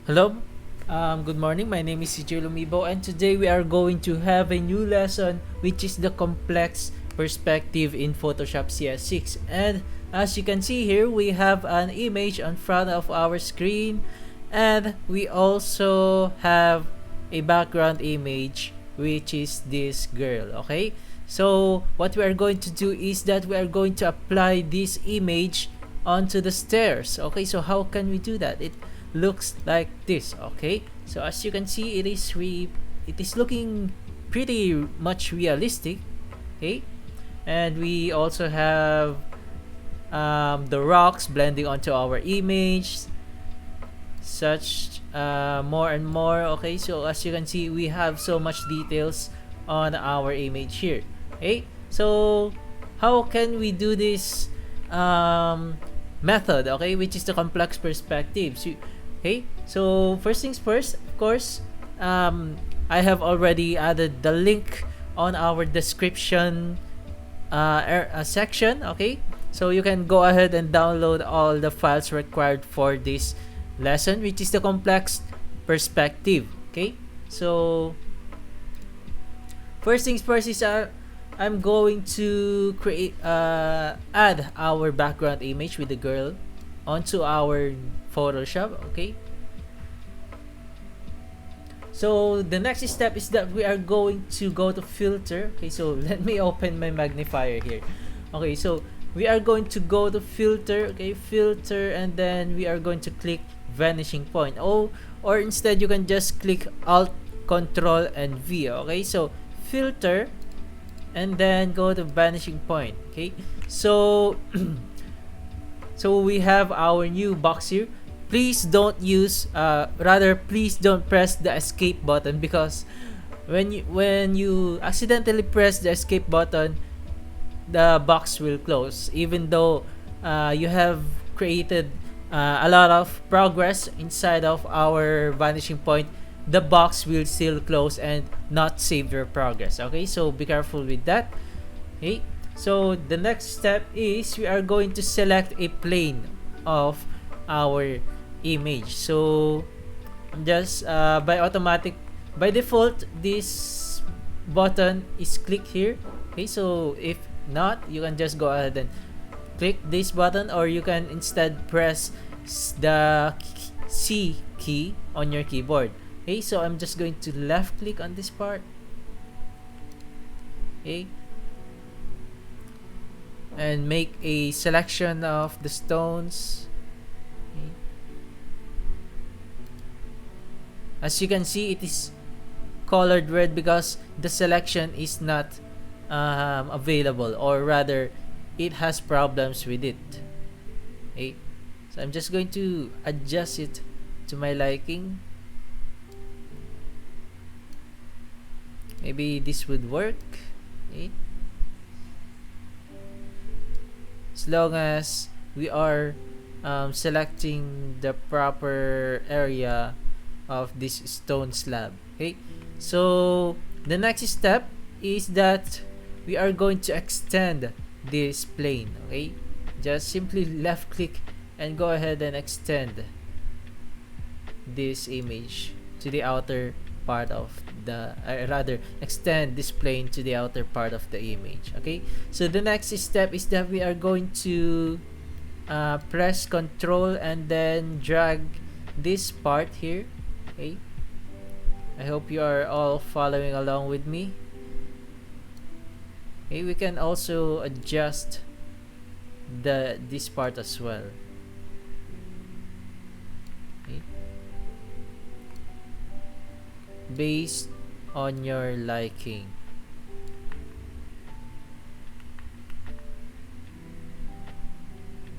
Hello, good morning. My name is CJ Lumibo, and today we are going to have a new lesson, which is the complex perspective in Photoshop CS6. And as you can see here, we have an image on front of our screen, and we also have a background image, which is this girl. Okay, so what we are going to do is that we are going to apply this image onto the stairs. Okay, so how can we do that? It looks like this. Okay, so as you can see, it is looking pretty much realistic. Okay, and we also have the rocks blending onto our image, such more and more. Okay, so as you can see, we have so much details on our image here. Okay, so how can we do this method, okay, which is the complex perspectives? Okay, so first things first, of course, I have already added the link on our description section. Okay, so you can go ahead and download all the files required for this lesson, which is the complex perspective. Okay, so first things first is I'm going to create add our background image with the girl onto our Photoshop. Okay, so the next step is that we are going to go to filter. Okay, so let me open my magnifier here. Okay, so we are going to go to filter. Okay, filter, and then we are going to click vanishing point. Oh, or instead you can just click alt control and V. Okay, so filter, and then go to vanishing point. Okay, so so we have our new box here. Please don't use please don't press the escape button, because when you accidentally press the escape button, the box will close, even though you have created a lot of progress inside of our vanishing point. The box will still close and not save your progress. Okay, so be careful with that. Okay, so the next step is we are going to select a plane of our image. So just by default, this button is clicked here. Okay, so if not, you can just go ahead and click this button, or you can instead press the C key on your keyboard. Okay, so I'm just going to left click on this part. Okay, and make a selection of the stones. Okay. As you can see, it is colored red because the selection is not available, or rather it has problems with it. Okay, so I'm just going to adjust it to my liking. Maybe this would work. Okay, as long as we are selecting the proper area of this stone slab. Okay, so the next step is that we are going to extend this plane. Okay, just simply left click and go ahead and extend this image to the outer part of the rather extend this plane to the outer part of the image. Okay, so the next step is that we are going to press control and then drag this part here. Okay, I hope you are all following along with me. Okay, we can also adjust this part as well. Okay, based on your liking.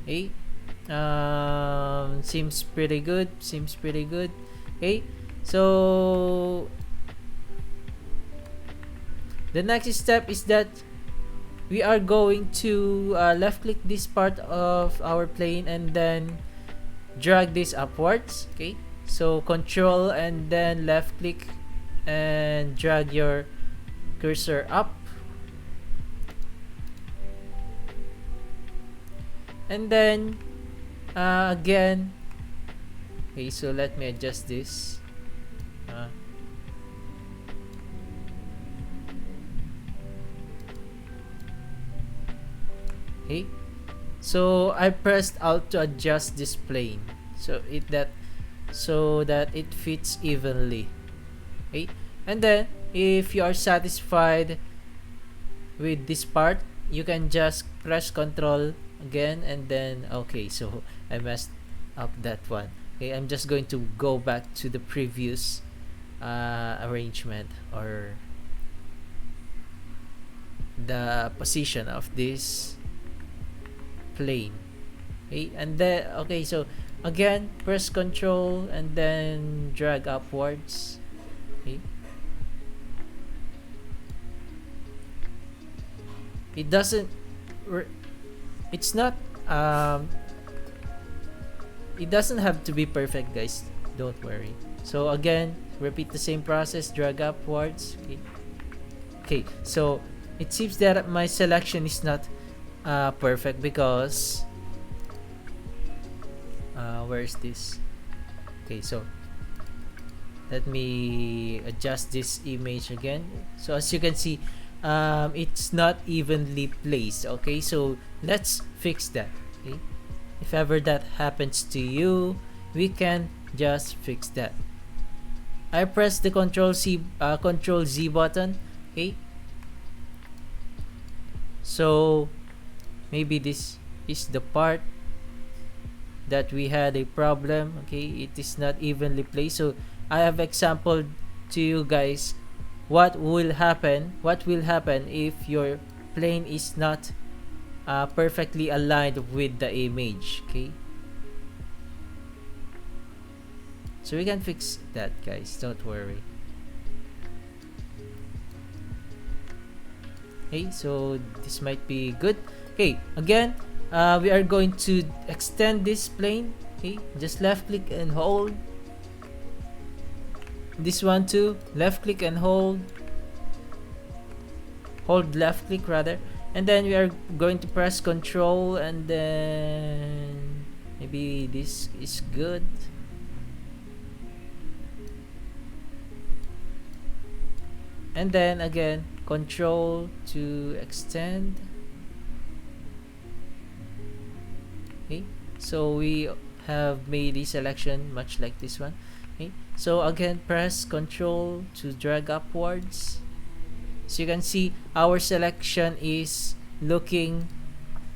Okay, seems pretty good. Okay, so the next step is that we are going to left click this part of our plane and then drag this upwards. Okay, so control and then left click and drag your cursor up, and then again Okay, so let me adjust this. Okay, so I pressed Alt to adjust this plane so that it fits evenly. Okay, and then if you are satisfied with this part, you can just press Control again, and then okay, so I messed up that one. Okay, I'm just going to go back to the previous arrangement, or the position of this plane. Okay, and then okay, so again press Control and then drag upwards. Okay, it doesn't it's not it doesn't have to be perfect, guys, don't worry. So again, repeat the same process, drag upwards. Okay, okay, so it seems that my selection is not perfect because where is this? Okay, so let me adjust this image again. So as you can see, it's not evenly placed. Okay, so let's fix that. Okay, if ever that happens to you, we can just fix that. I press the Control Z button. Okay, so maybe this is the part that we had a problem. Okay, it is not evenly placed, so I have example to you guys what will happen if your plane is not perfectly aligned with the image. Okay, so we can fix that, guys, don't worry. Okay, so this might be good. Okay, again, we are going to extend this plane. Okay, just left click and hold. This one too, left click and hold left click rather, and then we are going to press Control, and then maybe this is good. And then again, Control to extend. Okay, so we have made a selection much like this one. Okay, so again, press Control to drag upwards. So you can see our selection is looking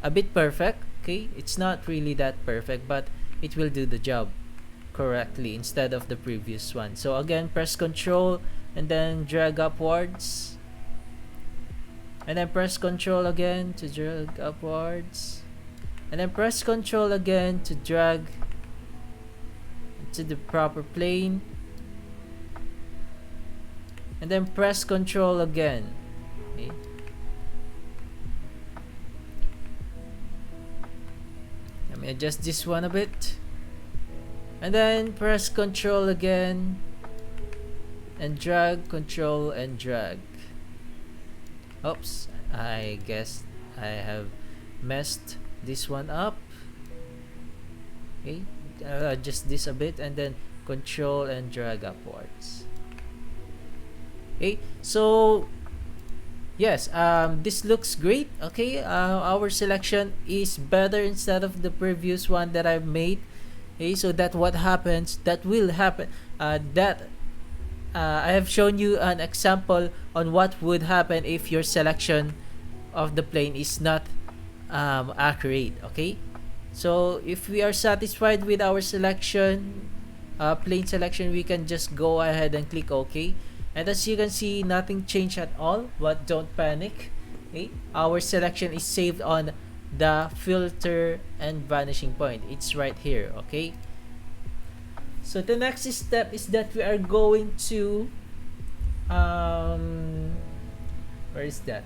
a bit perfect. Okay, it's not really that perfect, but it will do the job correctly instead of the previous one. So again, press Control and then drag upwards, and then press Control again to drag upwards, and then press Control again to drag to the proper plane, and then press Control again. Okay, let me adjust this one a bit, and then press Control again and drag, Control and drag. Oops, I guess I have messed this one up. Okay, adjust this a bit and then Control and drag upwards. Okay, so yes, this looks great. Okay, our selection is better instead of the previous one that I've made. Okay, so that will happen I have shown you an example on what would happen if your selection of the plane is not accurate. Okay, so if we are satisfied with our selection, plane selection, we can just go ahead and click OK. And as you can see, nothing changed at all, but don't panic. Okay, our selection is saved on the filter and vanishing point. It's right here. Okay, so the next step is that we are going to where is that?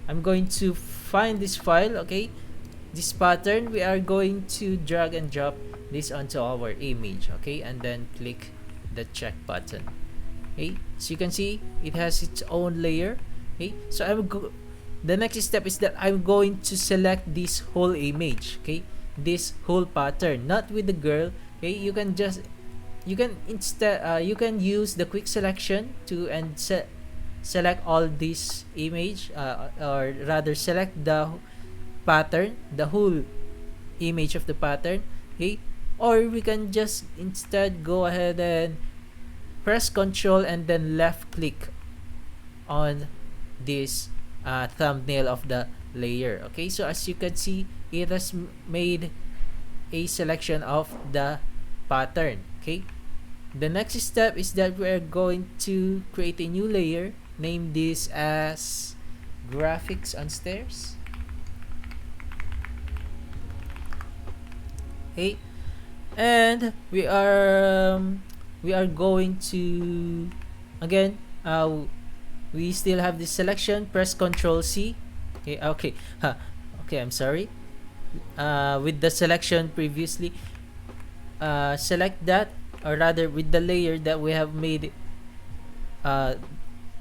I'm going to find this file. Okay, this pattern, we are going to drag and drop this onto our image. Okay, and then click the check button. Okay, so you can see it has its own layer. Okay, so the next step is that I'm going to select this whole image. Okay, this whole pattern, not with the girl. Okay, you can instead you can use the quick selection to select all this image, or rather select the pattern, the whole image of the pattern. Okay, or we can just instead go ahead and press Control and then left click on this thumbnail of the layer. Okay, so as you can see, it has made a selection of the pattern. Okay, the next step is that we are going to create a new layer, name this as graphics on stairs. Okay, and we are going to again we still have this selection, press Ctrl C. Okay, okay, I'm sorry. With the selection previously, select that, or rather with the layer that we have made,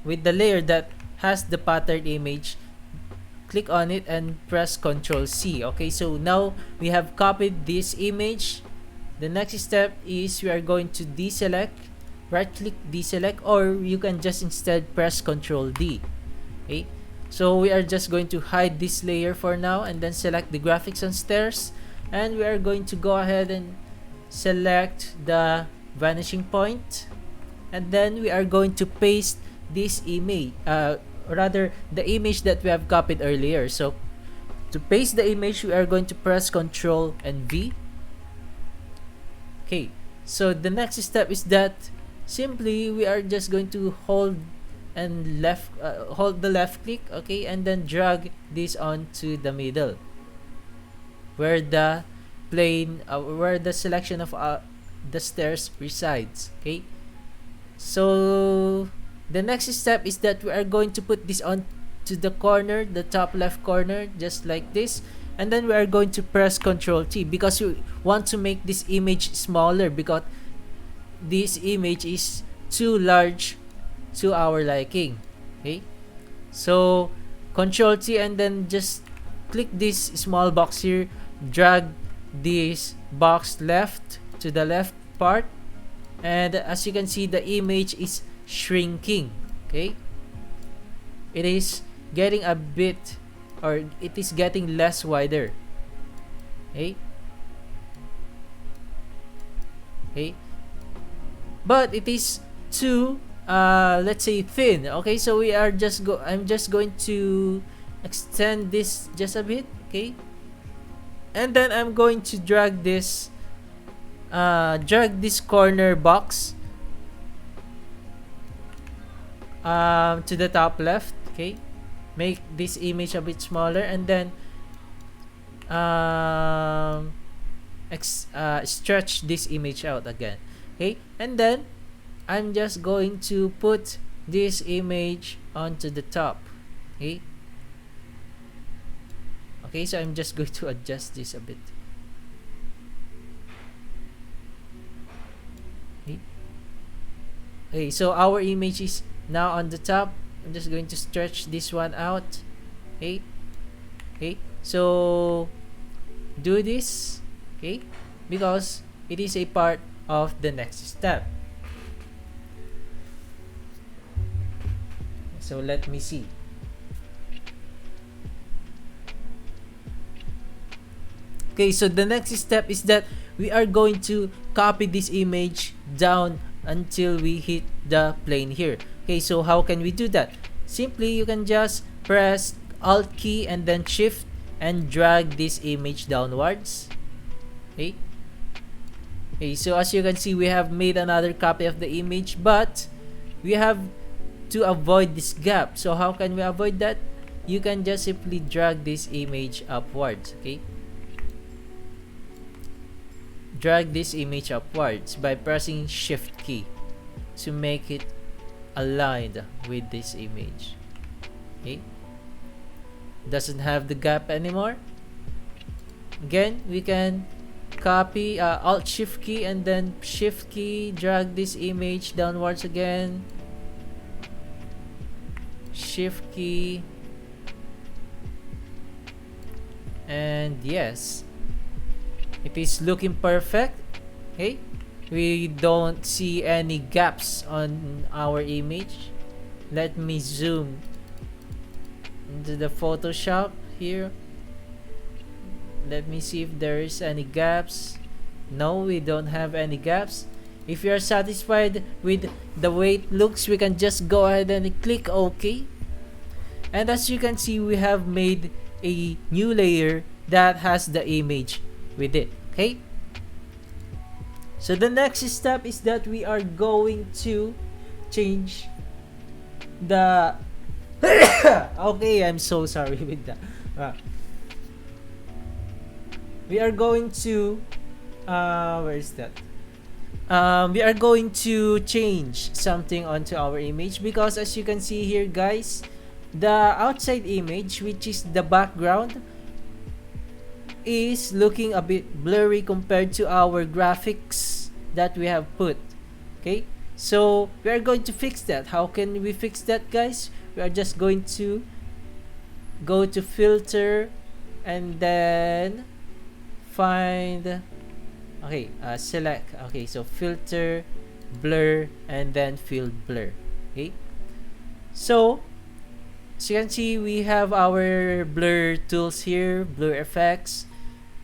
with the layer that has the pattern image, click on it and press Ctrl C. Okay, so now we have copied this image. The next step is we are going to deselect, right click deselect, or you can just instead press Ctrl D. Okay, so we are just going to hide this layer for now and then select the graphics on stairs, and we are going to go ahead and select the vanishing point, and then we are going to paste this image, rather the image that we have copied earlier. So to paste the image, we are going to press Ctrl and V. Okay, so the next step is that simply we are just going to hold and hold the left click, okay, and then drag this onto the middle where the plane, where the selection of the stairs resides. Okay, so the next step is that we are going to put this on to the corner, the top left corner, just like this, and then we are going to press Ctrl T because we want to make this image smaller, because this image is too large to our liking. Okay, so Ctrl T and then just click this small box here, drag this box left to the left part, and as you can see, the image is shrinking. Okay, it is getting a bit, or it is getting less wider. Okay, okay, but it is too let's say thin. Okay, so we are just I'm just going to extend this just a bit. Okay, and then I'm going to drag this corner box to the top left. Okay, make this image a bit smaller, and then stretch this image out again. Okay, and then I'm just going to put this image onto the top. Okay, okay, so I'm just going to adjust this a bit. Okay, okay, so our image is now on the top. I'm just going to stretch this one out. Okay, okay, so do this, okay, because it is a part of the next step. So let me see. Okay, so the next step is that we are going to copy this image down until we hit the plane here. Okay, so how can we do that? Simply, you can just press Alt key and then Shift and drag this image downwards. Okay. Okay, so as you can see, we have made another copy of the image, but we have to avoid this gap. So how can we avoid that? You can just simply drag this image upwards. Okay, drag this image upwards by pressing Shift key to make it aligned with this image. Okay, doesn't have the gap anymore. Again, we can copy, Alt Shift key and then Shift key, drag this image downwards again, Shift key, and yes, It is looking perfect. Okay, we don't see any gaps on our image. Let me zoom into the Photoshop here. Let me see if there is any gaps. No, we don't have any gaps. If you are satisfied with the way it looks, we can just go ahead and click OK. And as you can see, we have made a new layer that has the image with it. Okay, so the next step is that we are going to change the okay, I'm so sorry with that. We are going to where is that? We are going to change something onto our image, because as you can see here, guys, the outside image, which is the background, is looking a bit blurry compared to our graphics that we have put. Okay, so we are going to fix that. How can we fix that, guys? We are just going to go to filter and then find select. Okay, so filter, blur, and then field blur. Okay, so as you can see, we have our blur tools here, blur effects,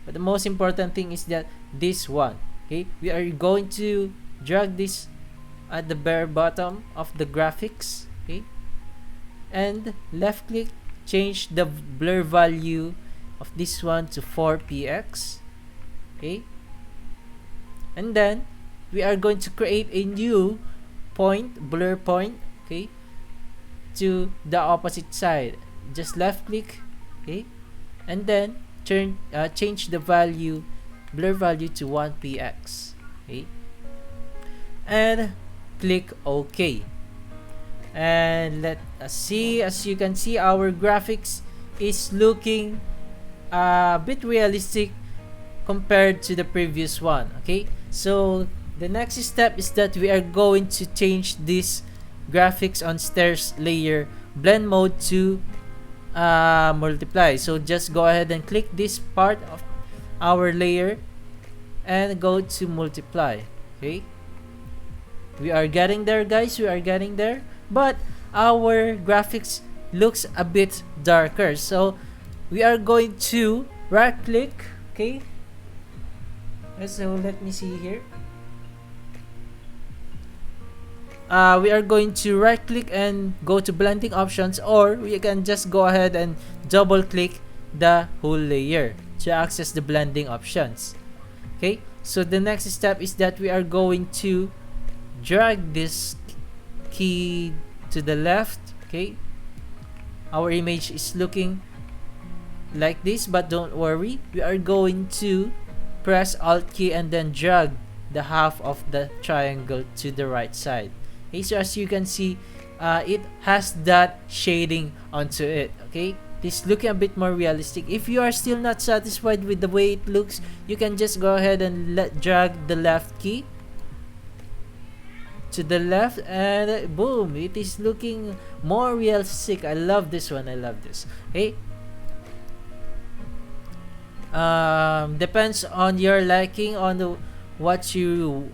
but the most important thing is that this one. Okay, we are going to drag this at the bare bottom of the graphics. Okay, and left click, change the blur value of this one to 4px. Okay, and then we are going to create a new point, blur point. Okay, to the opposite side, just left click. Okay, and then change the blur value to 1px. Okay, and click OK. And let us see. As you can see, our graphics is looking a bit realistic compared to the previous one. Okay, so the next step is that we are going to change this graphics on stairs layer blend mode to multiply. So just go ahead and click this part of our layer and go to multiply. Okay, we are getting there, guys. We are getting there, but our graphics looks a bit darker, so we are going to right click. Okay, so let me see here. We are going to right click and go to blending options, or we can just go ahead and double click the whole layer to access the blending options. Okay, so the next step is that we are going to drag this key to the left. Okay, our image is looking like this, but don't worry, we are going to press Alt key and then drag the half of the triangle to the right side. Okay, so as you can see, it has that shading onto it. Okay, this is looking a bit more realistic. If you are still not satisfied with the way it looks, you can just go ahead and drag the left key to the left, and boom, it is looking more realistic. I love this one. I love this. Okay, depends on your liking, on what you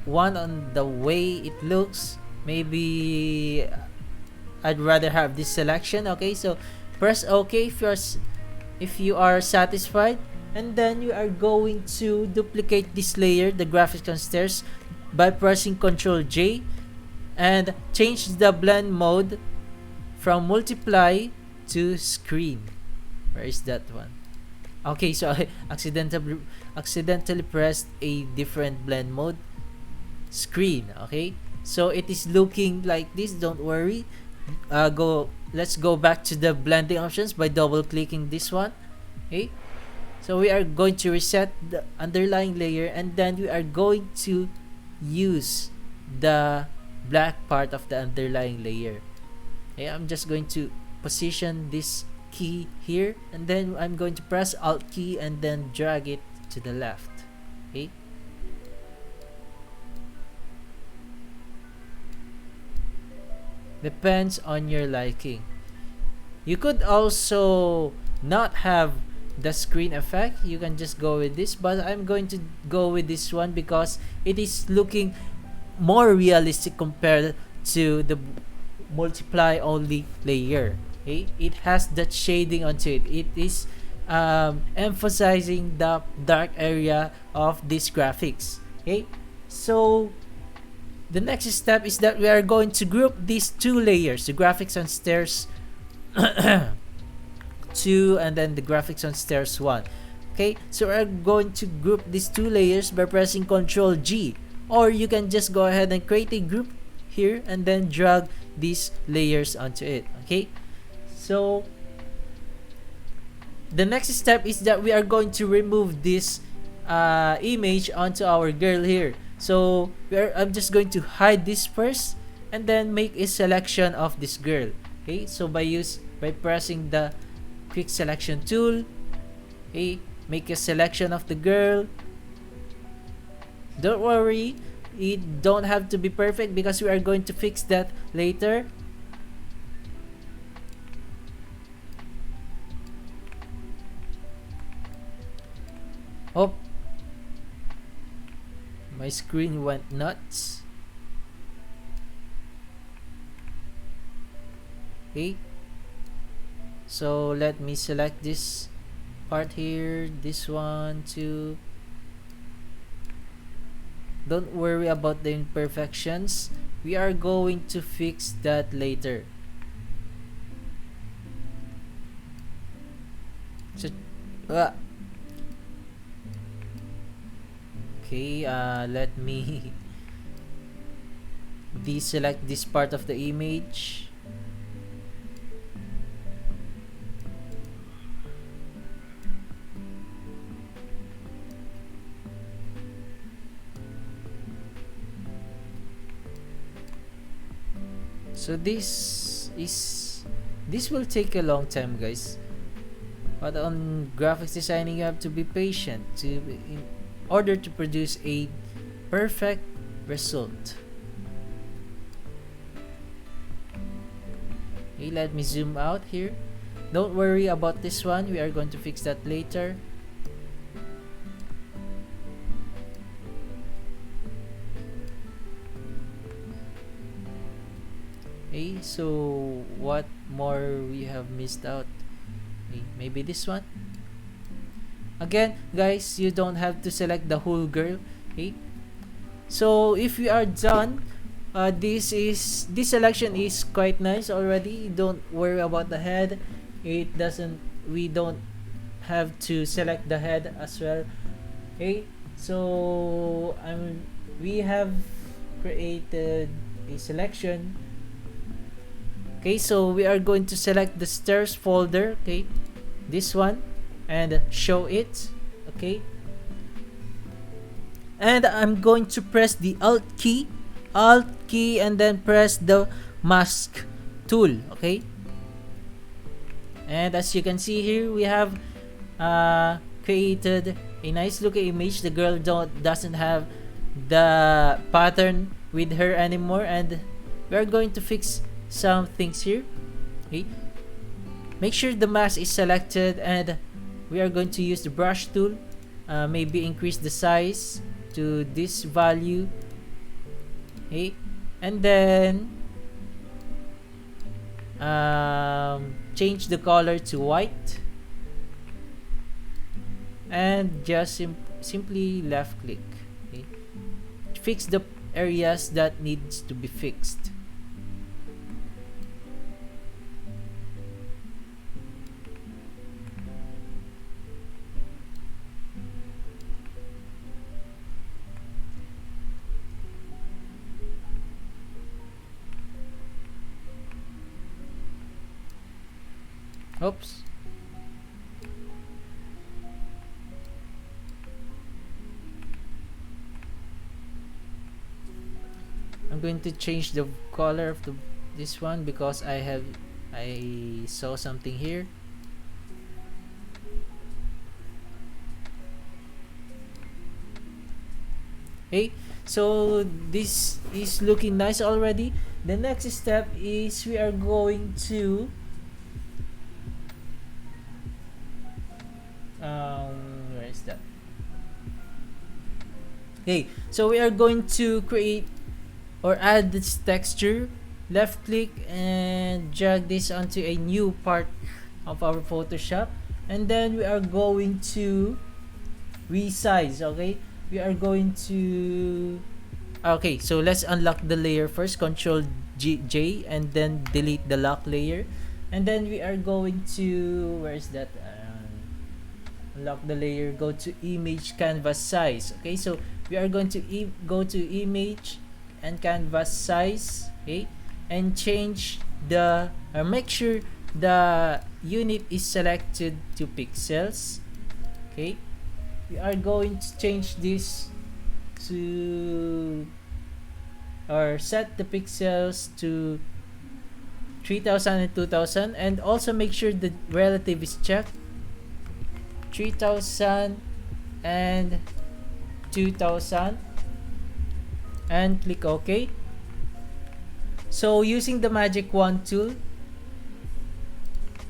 want on the way it looks. Maybe I'd rather have this selection. Okay, so press OK if you are satisfied, and then you are going to duplicate this layer, the graphics on stairs, by pressing Ctrl J and change the blend mode from multiply to screen. Where is that one? Okay, so I accidentally pressed a different blend mode, screen. Okay, so it is looking like this. Don't worry. Let's go back to the blending options by double clicking this one. Okay, so we are going to reset the underlying layer, and then we are going to use the black part of the underlying layer. Okay, I'm just going to position this key here, and then I'm going to press Alt key and then drag it to the left. Okay, depends on your liking. You could also not have the screen effect, you can just go with this, but I'm going to go with this one because it is looking more realistic compared to the multiply only layer. Okay, it has that shading onto it. It is emphasizing the dark area of these graphics. Okay, so the next step is that we are going to group these two layers, the graphics on stairs 2 and then the graphics on stairs 1. Okay, so we're going to group these two layers by pressing Ctrl G, or you can just go ahead and create a group here and then drag these layers onto it. Okay, so the next step is that we are going to remove this image onto our girl here. So I'm just going to hide this first and then make a selection of this girl. Okay, so by pressing the quick selection tool, okay, make a selection of the girl. Don't worry, it don't have to be perfect because we are going to fix that later. Oh, my screen went nuts. Okay, so let me select this part here, this one too. Don't worry about the imperfections, we are going to fix that later. So okay, let me deselect this part of the image. So this will take a long time, guys, but on graphics designing you have to be patient in order to produce a perfect result. Okay, let me zoom out here. Don't worry about this one, we are going to fix that later. Okay, so what more we have missed out? Okay, maybe this one. Again, guys, you don't have to select the whole girl. Okay, so if we are done, this selection is quite nice already. Don't worry about the head. We don't have to select the head as well. Okay, so we have created a selection. Okay, so we are going to select the stairs folder, okay, this one, and show it. Okay, and I'm going to press the alt key and then press the mask tool. Okay, and as you can see here, we have created a nice looking image. The girl doesn't have the pattern with her anymore, and we are going to fix some things here. Okay, make sure the mask is selected, and we are going to use the brush tool. Maybe increase the size to this value. Okay, and then change the color to white, and just simply left click. Okay, fix the areas that needs to be fixed. Oops. I'm going to change the color of this one because I saw something here. Okay, so this is looking nice already. The next step is we are going to Okay, so we are going to create or add this texture. Left click and drag this onto a new part of our Photoshop, and then we are going to resize. Okay, we are going to, okay, so let's unlock the layer first. Control J and then delete the lock layer, and then we are going to, where is that, unlock the layer, go to image canvas size. Okay, so we are going to go to image and canvas size. Okay, and change the, or make sure the unit is selected to pixels. Okay, we are going to change this to, or set the pixels to 3000 and 2000, and also make sure the relative is checked, 3000 and 2000, and click OK. So using the magic wand tool,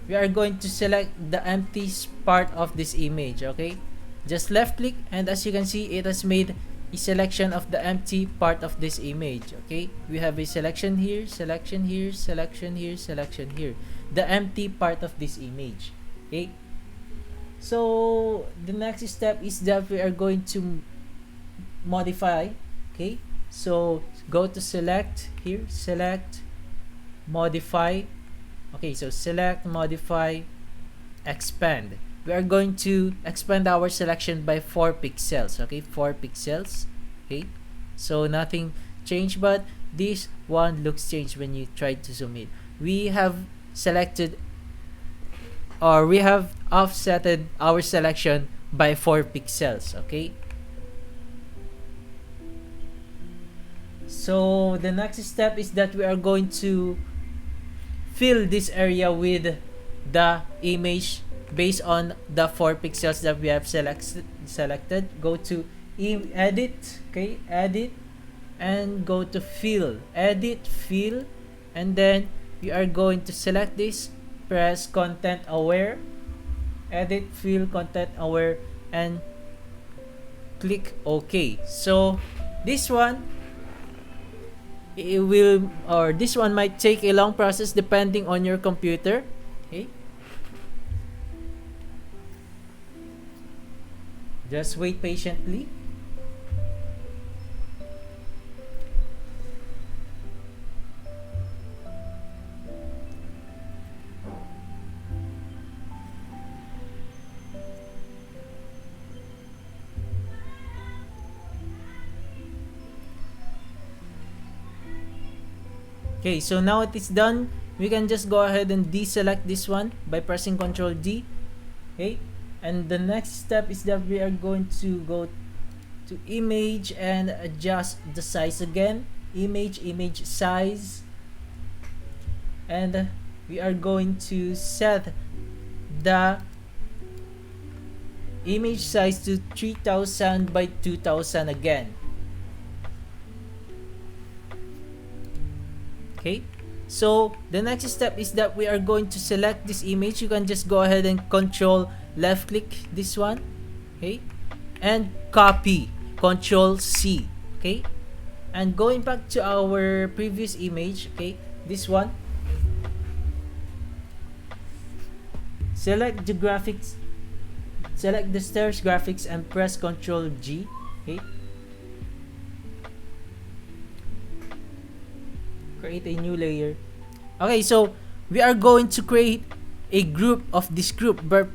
we are going to select the empty part of this image. Okay, just left click, and as you can see, it has made a selection of the empty part of this image. Okay, we have a selection here, selection here, selection here, selection here, the empty part of this image. Okay, so the next step is that we are going to modify. Okay, so go to select here, select, modify. Okay, so select, modify, expand. We are going to expand our selection by 4 pixels. Okay, 4 pixels. Okay, so nothing changed, but this one looks changed when you try to zoom in. We have selected, or we have offsetted our selection by 4 pixels. Okay, so the next step is that we are going to fill this area with the image based on the 4 pixels that we have selected. Go to edit. Okay, edit, and go to fill, edit, fill, and then we are going to select this, press content aware, edit, fill, content aware, and click OK. So this one, it will, or this one might take a long process depending on your computer. Okay, just wait patiently. Okay, so now it is done. We can just go ahead and deselect this one by pressing Ctrl D. Okay, and the next step is that we are going to go to image and adjust the size again. Image size, and we are going to set the image size to 3000 by 2000 again. Okay, so the next step is that we are going to select this image. You can just go ahead and control left click this one. Okay, and copy, Control C. Okay, and going back to our previous image. Okay, this one, select the graphics, select the stairs graphics, and press Control G. Okay, create a new layer. Okay, so we are going to create a group of this group by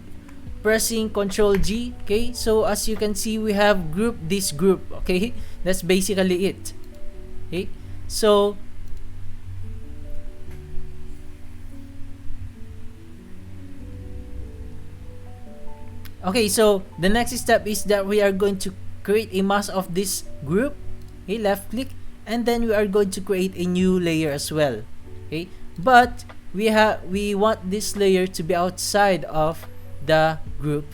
pressing Control G. Okay, so as you can see, we have grouped this group. Okay, that's basically it. Okay, so the next step is that we are going to create a mask of this group. Okay, left click, and then we are going to create a new layer as well. Okay, but we want this layer to be outside of the group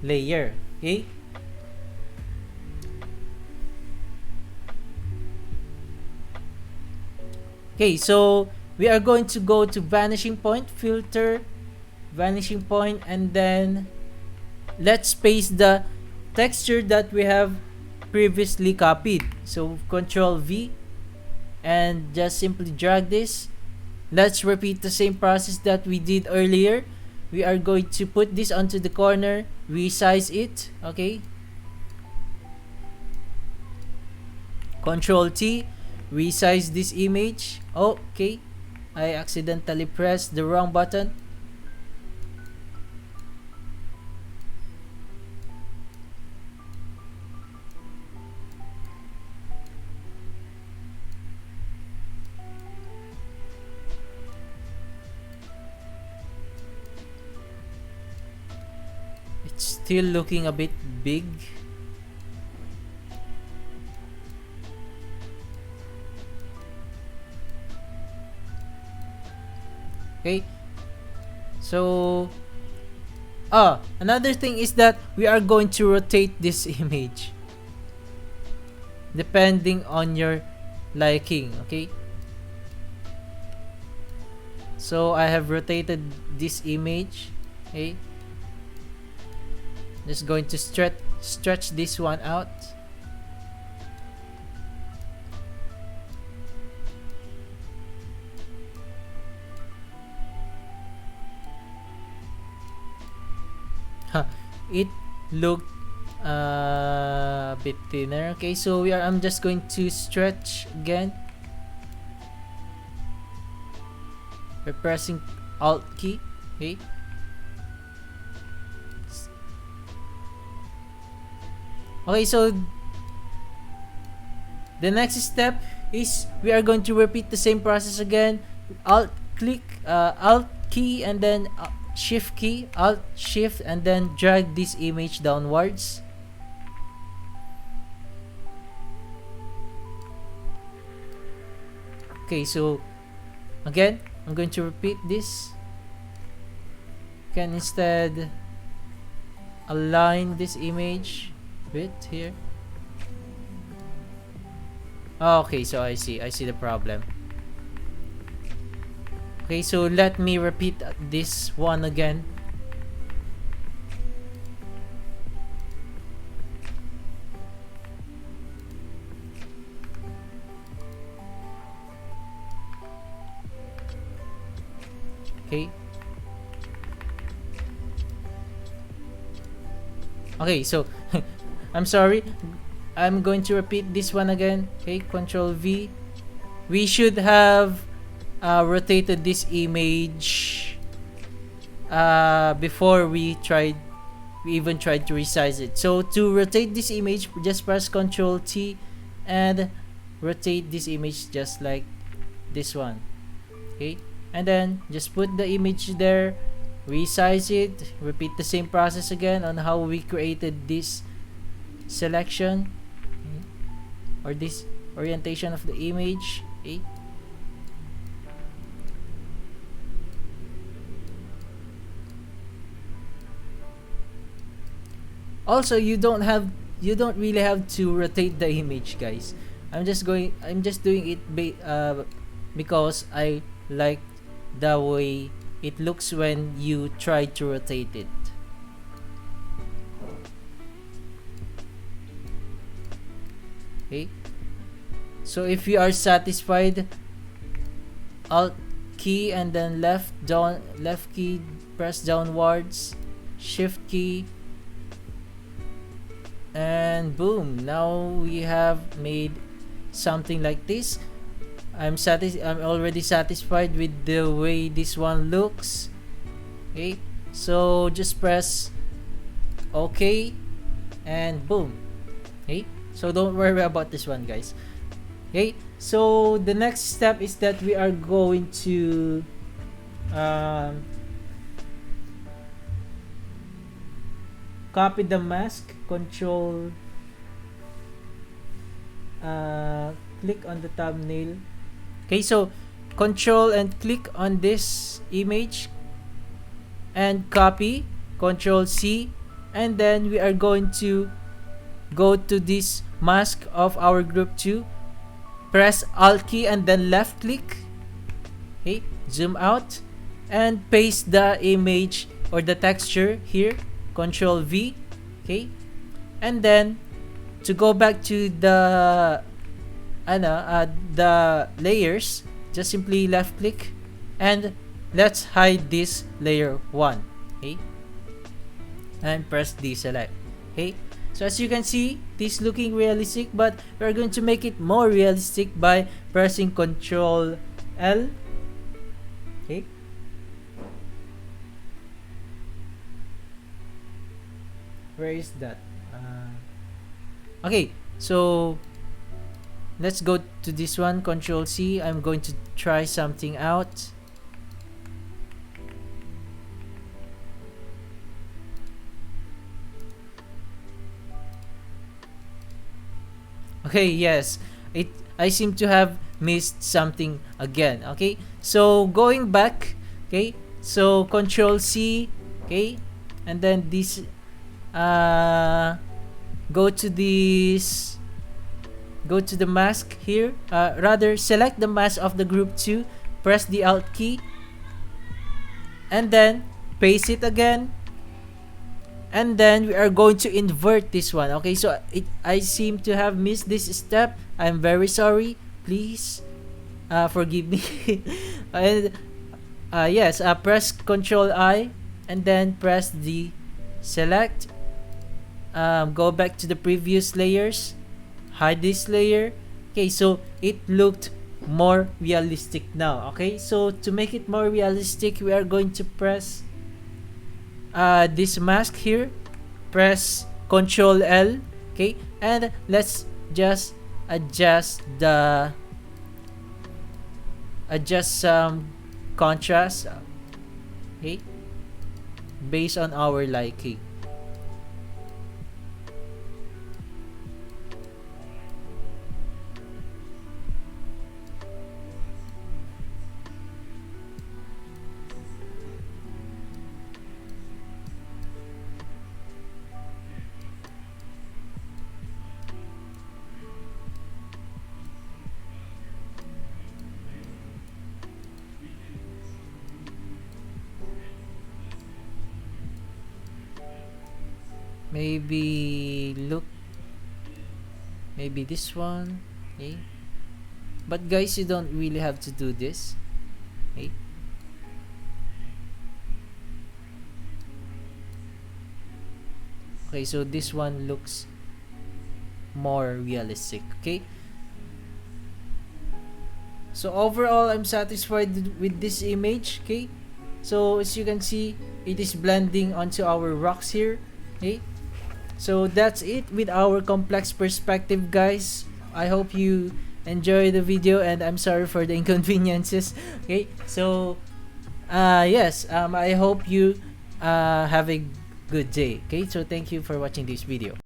layer. Okay, so we are going to go to vanishing point, filter, vanishing point, and then let's paste the texture that we have previously copied. So Control V and just simply drag this. Let's repeat the same process that we did earlier. We are going to put this onto the corner, resize it, okay? Control T, resize this image. Okay, I accidentally pressed the wrong button. It's still looking a bit big. Okay, so another thing is that we are going to rotate this image depending on your liking. Okay, so I have rotated this image. Okay, just going to stretch this one out. It looked a bit thinner. Okay, so I'm just going to stretch again by pressing Alt key. Okay, so the next step is we are going to repeat the same process again. Alt key and then Shift key, Alt Shift, and then drag this image downwards. Okay, so again, I'm going to repeat this. You can instead align this image with here. Okay, so I see the problem. Okay, so let me repeat this one again. Okay, so I'm sorry, I'm going to repeat this one again. Okay, Control V. We should have rotated this image before we even tried to resize it. So to rotate this image, just press Control T and rotate this image just like this one. Okay, and then just put the image there, resize it, repeat the same process again on how we created this selection or this orientation of the image. Okay, also you don't really have to rotate the image, guys. I'm just doing it because I like the way it looks when you try to rotate it. Okay, so if you are satisfied, Alt key and then left key, press downwards, Shift key, and boom, now we have made something like this. I'm already satisfied with the way this one looks. Okay, so just press OK and boom. Okay, so don't worry about this one, guys. Okay, so the next step is that we are going to copy the mask. Control click on the thumbnail. Okay, so control and click on this image and copy, Control C, and then we are going to go to this mask of our group 2, press Alt key and then left click. Okay, zoom out and paste the image or the texture here, Control V. Okay, and then to go back to the layers, just simply left click and let's hide this layer 1. Okay, and press deselect. Okay, so as you can see, this looking realistic, but we're going to make it more realistic by pressing Ctrl L. Okay, where is that? Okay, so let's go to this one, Ctrl C. I'm going to try something out. Okay, yes, I seem to have missed something again. Okay, so going back, okay, so Control C, okay, and then this, go to the mask here. Rather, select the mask of the group 2, press the Alt key, and then paste it again. And then we are going to invert this one. Okay, so I seem to have missed this step. I'm very sorry. Please forgive me. And yes, press Ctrl I and then press the select. Go back to the previous layers. Hide this layer. Okay, so it looked more realistic now. Okay, so to make it more realistic, we are going to press this mask here, press Ctrl L. Okay, and let's just adjust some contrast, okay, based on our liking. Maybe this one. Okay, but guys, you don't really have to do this. Okay, okay, so this one looks more realistic. Okay, so overall I'm satisfied with this image. Okay, so as you can see, it is blending onto our rocks here. Okay, so that's it with our complex perspective, guys. I hope you enjoy the video, and I'm sorry for the inconveniences. Okay, so yes, I hope you have a good day. Okay, so thank you for watching this video.